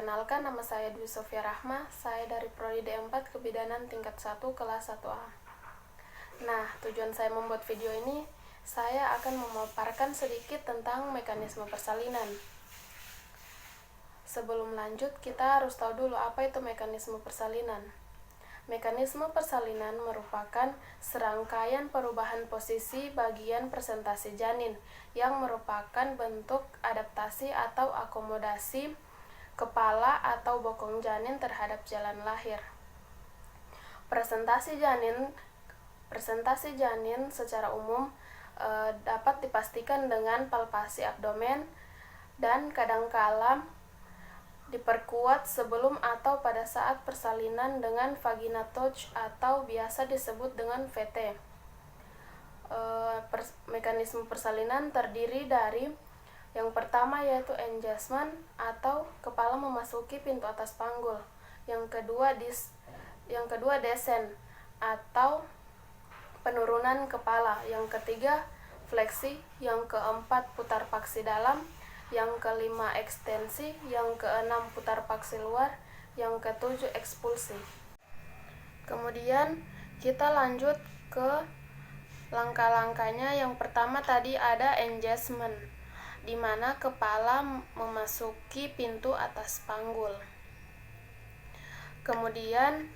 Perkenalkan, nama saya Dwi Sofia Rahma. Saya dari Prodi D4 Kebidanan tingkat 1 kelas 1A. Nah, tujuan saya membuat video ini, saya akan memaparkan sedikit tentang mekanisme persalinan. Sebelum lanjut, kita harus tahu dulu apa itu mekanisme persalinan. Mekanisme persalinan merupakan serangkaian perubahan posisi bagian presentasi janin yang merupakan bentuk adaptasi atau akomodasi kepala atau bokong janin terhadap jalan lahir. Presentasi janin secara umum dapat dipastikan dengan palpasi abdomen dan kadangkala diperkuat sebelum atau pada saat persalinan dengan vagina touch atau biasa disebut dengan VT. Mekanisme persalinan terdiri dari yang pertama yaitu engagement atau kepala memasuki pintu atas panggul. Yang kedua descent atau penurunan kepala. Yang ketiga fleksi. Yang keempat putar paksi dalam. Yang kelima ekstensi. Yang keenam putar paksi luar. Yang ketujuh ekspulsi. Kemudian kita lanjut ke langkah-langkahnya. Yang pertama tadi ada engagement, di mana kepala memasuki pintu atas panggul. Kemudian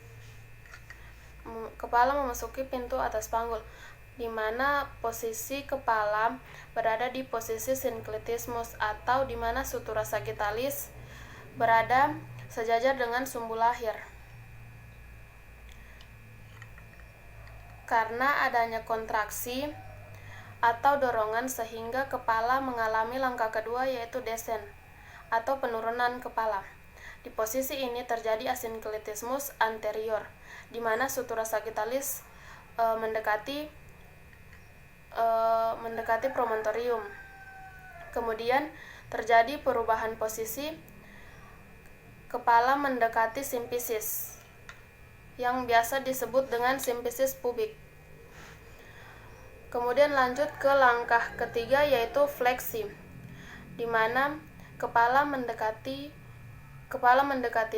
kepala memasuki pintu atas panggul, di mana posisi kepala berada di posisi sinkletismus atau di mana sutura sagittalis berada sejajar dengan sumbu lahir. Karena adanya kontraksi atau dorongan sehingga kepala mengalami langkah kedua yaitu descent atau penurunan kepala. Di posisi ini terjadi asinkletismus anterior, di mana sutura sagittalis mendekati promontorium. Kemudian terjadi perubahan posisi, kepala mendekati simfisis yang biasa disebut dengan simfisis pubik. Kemudian lanjut ke langkah ketiga yaitu fleksi, di mana kepala mendekati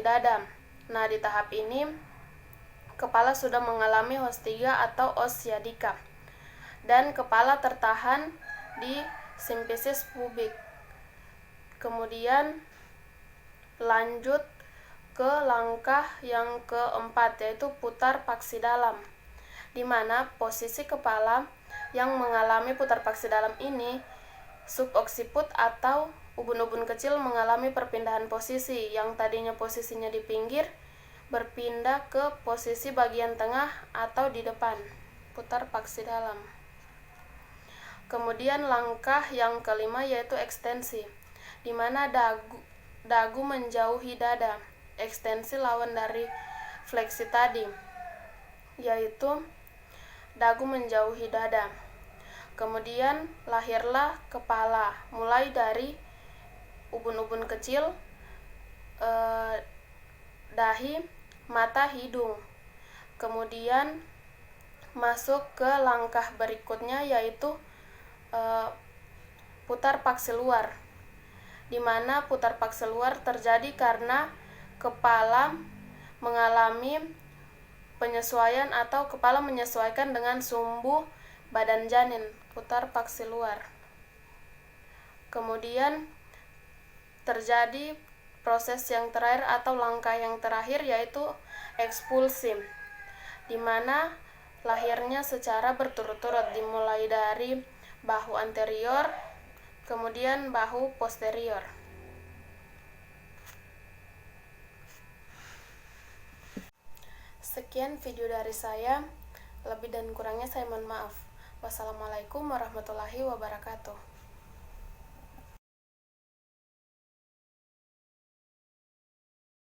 dada. Nah, di tahap ini kepala sudah mengalami os 3 atau os sciatica dan kepala tertahan di simfisis pubik. Kemudian lanjut ke langkah yang keempat yaitu putar paksi dalam, di mana posisi kepala yang mengalami putar paksi dalam ini subocciput atau ubun-ubun kecil mengalami perpindahan posisi, yang tadinya posisinya di pinggir berpindah ke posisi bagian tengah atau di depan, putar paksi dalam. Kemudian langkah yang kelima yaitu ekstensi, di mana dagu menjauhi dada. Ekstensi lawan dari fleksi tadi, yaitu dagu menjauhi dada. Kemudian lahirlah kepala, mulai dari ubun-ubun kecil, dahi, mata, hidung. Kemudian masuk ke langkah berikutnya yaitu putar paksi luar, di mana putar paksi luar terjadi karena kepala mengalami penyesuaian atau kepala menyesuaikan dengan sumbu badan janin, putar paksi luar. Kemudian terjadi proses yang terakhir atau langkah yang terakhir yaitu ekspulsi, di mana lahirnya secara berturut-turut, dimulai dari bahu anterior, kemudian bahu posterior. Sekian video dari saya, lebih dan kurangnya saya mohon maaf. Wassalamualaikum warahmatullahi wabarakatuh.